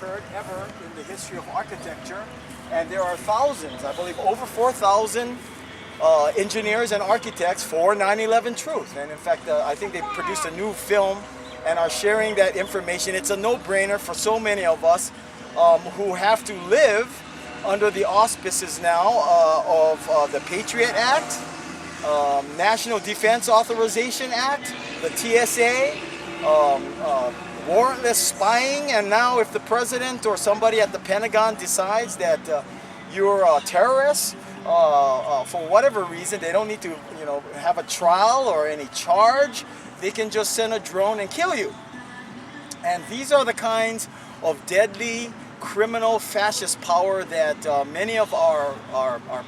occurred ever in the history of architecture. And there are thousands, I believe over 4,000 engineers and architects for 9/11 truth. And in fact, I think they produced a new film and are sharing that information. It's a no-brainer for so many of us who have to live under the auspices now of the Patriot Act, National Defense Authorization Act, the TSA, warrantless spying, and now if the president or somebody at the Pentagon decides that you're a terrorist, for whatever reason, they don't need to, have a trial or any charge. They can just send a drone and kill you. And these are the kinds of deadly criminal fascist power that many of our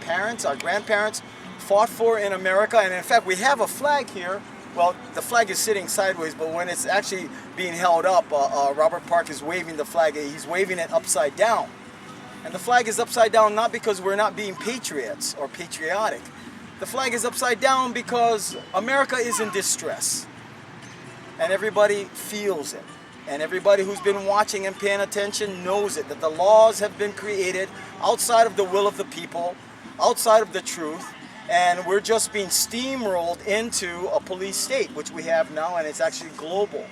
parents, our grandparents fought for in America. And in fact, we have a flag here. Well, the flag is sitting sideways, but when it's actually being held up, Robert Park is waving the flag. He's waving it upside down. And the flag is upside down not because we're not being patriots or patriotic. The flag is upside down because America is in distress. And everybody feels it. And everybody who's been watching and paying attention knows it, that the laws have been created outside of the will of the people, outside of the truth, and we're just being steamrolled into a police state, which we have now, and it's actually global.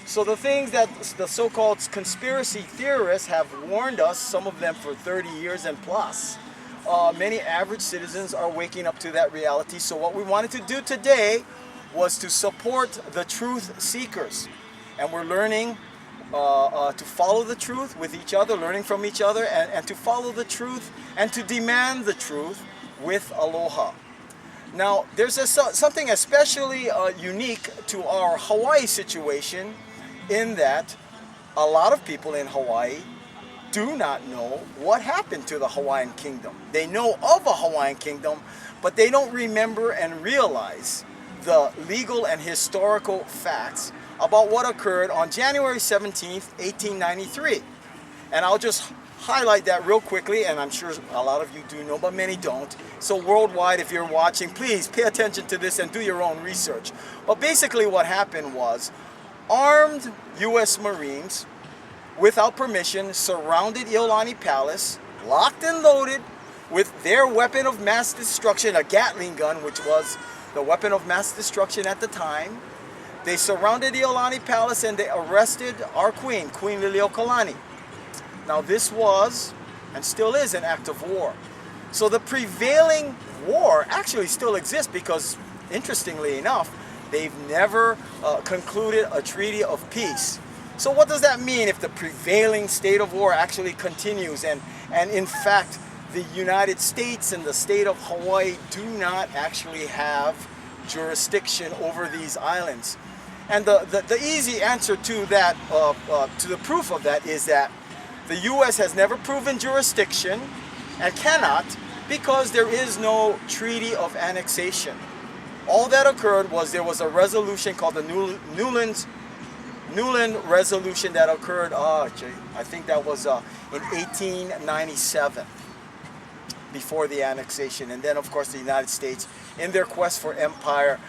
So the things that the so-called conspiracy theorists have warned us, some of them for 30 years and plus, many average citizens are waking up to that reality. So what we wanted to do today was to support the truth seekers. And we're learning to follow the truth with each other, learning from each other, and to follow the truth and to demand the truth with aloha. Now, there's something especially unique to our Hawaii situation in that a lot of people in Hawaii do not know what happened to the Hawaiian Kingdom. They know of a Hawaiian Kingdom, but they don't remember and realize the legal and historical facts about what occurred on January 17th, 1893. And I'll just highlight that real quickly, and I'm sure a lot of you do know, but many don't. So worldwide, if you're watching, please pay attention to this and do your own research. But basically what happened was armed U.S. Marines, without permission, surrounded Iolani Palace, locked and loaded with their weapon of mass destruction, a Gatling gun, which was the weapon of mass destruction at the time. They surrounded the Iolani Palace and they arrested our queen, Queen Liliuokalani. Now this was, and still is, an act of war. So the prevailing war actually still exists because, interestingly enough, they've never concluded a treaty of peace. So what does that mean if the prevailing state of war actually continues and in fact the United States and the state of Hawaii do not actually have jurisdiction over these islands? And the easy answer to that, to the proof of that, is that the U.S. has never proven jurisdiction and cannot because there is no treaty of annexation. All that occurred was there was a resolution called the Newland Resolution that occurred, I think that was in 1897, before the annexation. And then, of course, the United States, in their quest for empire,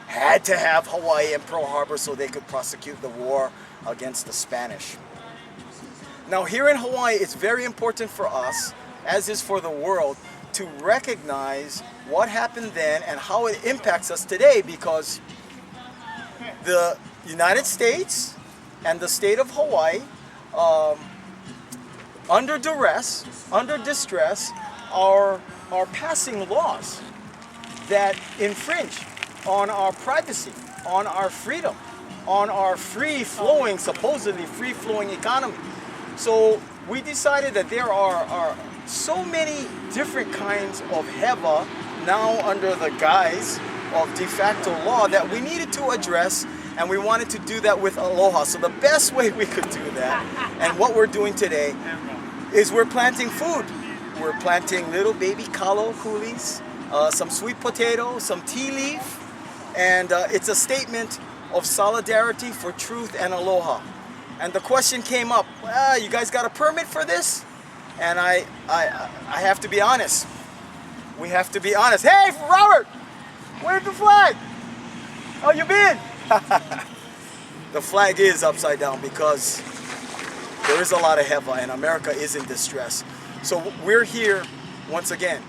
had to have Hawaii and Pearl Harbor so they could prosecute the war against the Spanish. Now, here in Hawaii, it's very important for us, as is for the world, to recognize what happened then and how it impacts us today, because the United States and the state of Hawaii, under duress, under distress, are passing laws that infringe on our privacy, on our freedom, on our free-flowing, supposedly free-flowing economy. So we decided that there are so many different kinds of heva now under the guise of de facto law that we needed to address, and we wanted to do that with aloha. So the best way we could do that, and what we're doing today, is we're planting food. We're planting little baby kalo kulis, some sweet potato, some tea leaf, and it's a statement of solidarity for truth and aloha. And the question came up, you guys got a permit for this? And I have to be honest. We have to be honest. Hey, Robert, where's the flag? Oh, you been? The flag is upside down because there is a lot of heva, and America is in distress. So we're here, once again,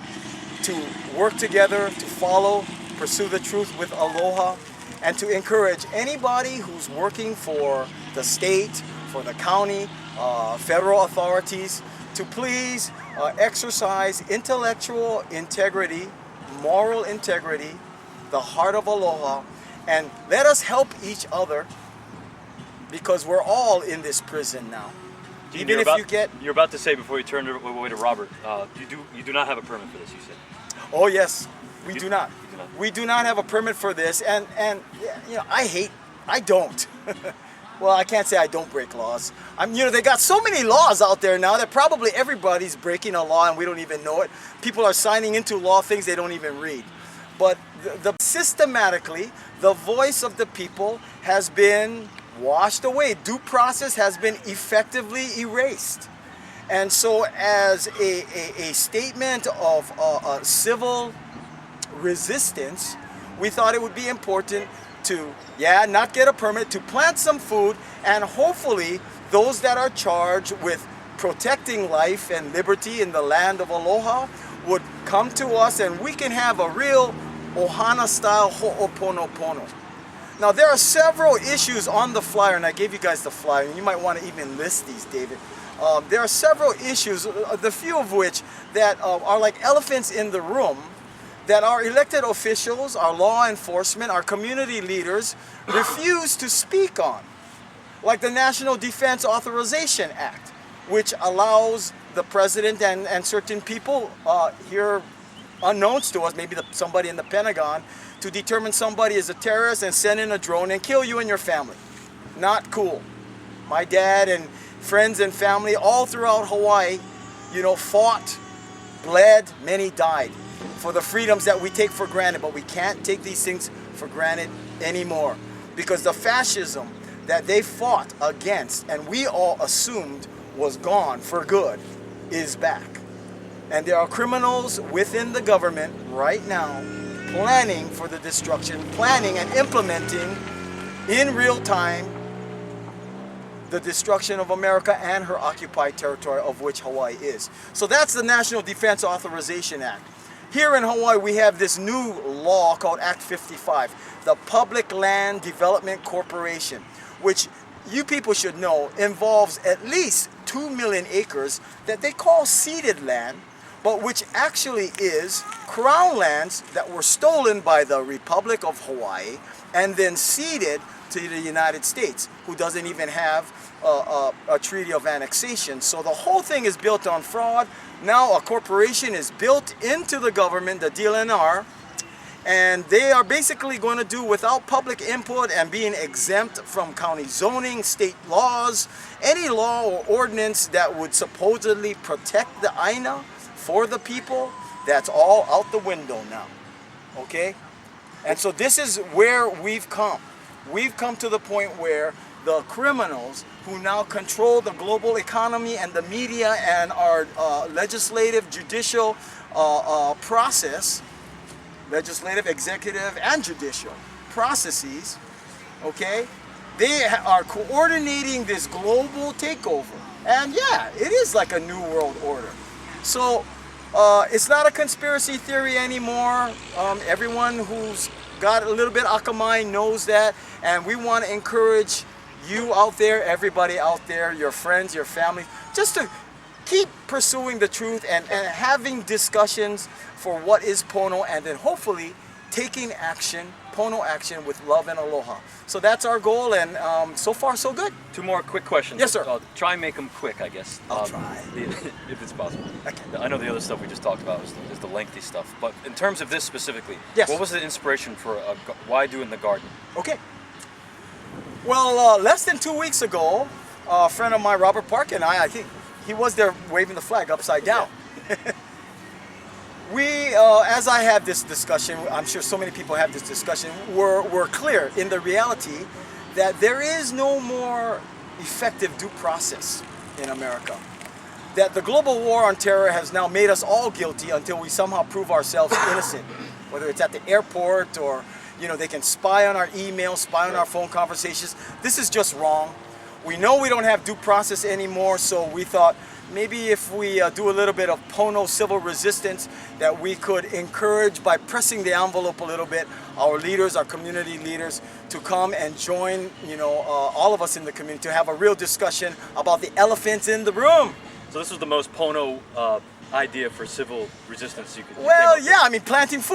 to work together, to follow, pursue the truth with Aloha, and to encourage anybody who's working for the state, for the county, federal authorities, to please exercise intellectual integrity, moral integrity, the heart of Aloha, and let us help each other, because we're all in this prison now. Dean, Even if you get... You're about to say, before you turn away to Robert, you do not have a permit for this, you said. Oh yes, we do not. We do not have a permit for this, and you know, I don't. Well, I can't say I don't break laws. You know, they got so many laws out there now that probably everybody's breaking a law and we don't even know it. People are signing into law things they don't even read. But systematically, the voice of the people has been washed away. Due process has been effectively erased. And so as a statement of civil resistance, we thought it would be important to, not get a permit, to plant some food, and hopefully those that are charged with protecting life and liberty in the land of Aloha would come to us, and we can have a real Ohana style Ho'o Ponopono. Now there are several issues on the flyer, and I gave you guys the flyer, and you might want to even list these, David. There are several issues, the few of which that are like elephants in the room, that our elected officials, our law enforcement, our community leaders refuse to speak on. Like the National Defense Authorization Act, which allows the president and certain people here unknowns to us, maybe somebody in the Pentagon, to determine somebody is a terrorist and send in a drone and kill you and your family. Not cool. My dad and friends and family all throughout Hawaii, you know, fought, bled, many died for the freedoms that we take for granted, but we can't take these things for granted anymore, because the fascism that they fought against and we all assumed was gone for good is back. And there are criminals within the government right now planning for the destruction, planning and implementing in real time the destruction of America and her occupied territory, of which Hawaii is. So that's the National Defense Authorization Act. Here in Hawaii, we have this new law called Act 55, the Public Land Development Corporation, which you people should know involves at least 2 million acres that they call ceded land, but which actually is crown lands that were stolen by the Republic of Hawaii and then ceded to the United States, who doesn't even have a treaty of annexation. So the whole thing is built on fraud. Now a corporation is built into the government, the DLNR, and they are basically going to do, without public input and being exempt from county zoning, state laws, any law or ordinance that would supposedly protect the Aina for the people, that's all out the window now. Okay? And so this is where we've come. We've come to the point where the criminals who now control the global economy and the media and our legislative, judicial process, legislative, executive, and judicial processes, okay, they are coordinating this global takeover. And yeah, it is like a new world order. So it's not a conspiracy theory anymore. Everyone who's got a little bit akamai knows that, and we want to encourage you out there, everybody out there, your friends, your family, just to keep pursuing the truth and having discussions for what is Pono, and then hopefully taking action, Pono action, with love and aloha. So that's our goal, and so far so good. Two more quick questions. Yes, sir. Try and make them quick, I guess. I'll try. If it's possible. Okay. I know the other stuff we just talked about is the lengthy stuff, but in terms of this specifically, yes, what was the inspiration for why do in the garden? Okay. Well, less than 2 weeks ago, a friend of mine, Robert Park, and I think he was there waving the flag upside down. Yeah. We, as I have this discussion, I'm sure so many people have this discussion, we're clear in the reality that there is no more effective due process in America. That the global war on terror has now made us all guilty until we somehow prove ourselves innocent. Whether it's at the airport or, you know, they can spy on our emails, spy on our phone conversations. This is just wrong. We know we don't have due process anymore, so we thought maybe if we do a little bit of Pono civil resistance, that we could encourage, by pressing the envelope a little bit, our leaders, our community leaders, to come and join, all of us in the community to have a real discussion about the elephants in the room. So this was the most Pono idea for civil resistance you could. Well, yeah, I mean, planting food.